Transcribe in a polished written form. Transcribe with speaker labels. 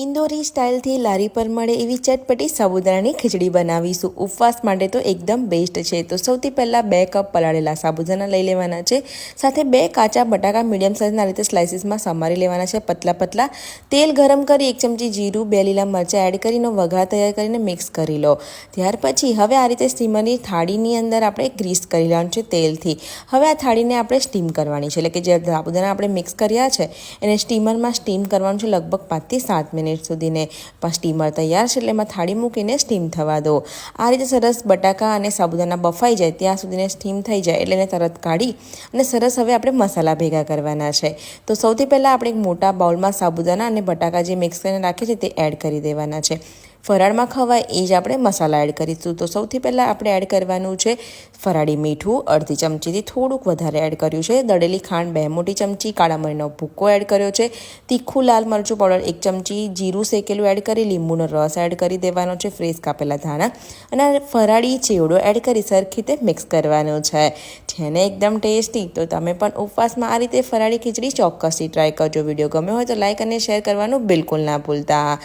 Speaker 1: ઇન્દોરી સ્ટાઇલથી લારી પર મળે એવી ચટપટી સાબુદાણાની ખીચડી બનાવીશું। ઉપવાસ માટે તો એકદમ બેસ્ટ છે। તો સૌથી પહેલાં 2 કપ પલાળેલા સાબુદાણા લઈ લેવાના છે। સાથે 2 કાચા બટાકા મીડિયમ સાઇઝના રીતે સ્લાઇસીસમાં સમારી લેવાના છે પતલા પતલા। તેલ ગરમ કરી 1 ચમચી જીરું, 2 લીલા મરચાં એડ કરીને વઘાર તૈયાર કરીને મિક્સ કરી લો। ત્યાર પછી હવે આ રીતે સ્ટીમરની થાળીની અંદર આપણે ગ્રીસ કરી લેવાનું છે તેલથી। હવે આ થાળીને આપણે સ્ટીમ કરવાની છે, એટલે કે જે સાબુદાણા આપણે મિક્સ કર્યા છે એને સ્ટીમરમાં સ્ટીમ કરવાનું છે લગભગ 5 થી 7 મિનિટ સુધીને। સ્ટીમર તૈયાર છે એટલે એમાં થાળી મૂકીને સ્ટીમ થવા દો। આ રીતે સરસ બટાકા અને સાબુદાણા બફાઈ જાય ત્યાં સુધીને સ્ટીમ થઈ જાય એટલે એને તરત કાઢી અને સરસ હવે આપણે મસાલા ભેગા કરવાના છે। તો સૌથી પહેલાં આપણે એક મોટા બાઉલમાં સાબુદાણા અને બટાકા જે મિક્સ કરીને રાખીએ છીએ તે એડ કરી દેવાના છે। ફરાળમાં ખવાય એ જ આપણે મસાલા એડ કરીશું। તો સૌથી પહેલાં આપણે એડ કરવાનું છે ફરાળી મીઠું અડધી ચમચીથી થોડુંક વધારે એડ કર્યું છે। દળેલી ખાંડ 2 મોટી ચમચી, કાળા મરીનો ભૂક્કો એડ કર્યો છે, તીખું લાલ મરચું પાવડર 1 ચમચી, જીરું શેકેલું એડ કરી, લીંબુનો રસ એડ કરી દેવાનો છે, ફ્રેશ કાપેલા ધાણા અને ફરાળી ચેવડો એડ કરી સરખી રીતે મિક્સ કરવાનો છે। જેને એકદમ ટેસ્ટી। તો તમે પણ ઉપવાસમાં આ રીતે ફરાળી ખીચડી ચોક્કસથી ટ્રાય કરજો। વિડીયો ગમ્યો હોય તો લાઇક અને શેર કરવાનું બિલકુલ ના ભૂલતા।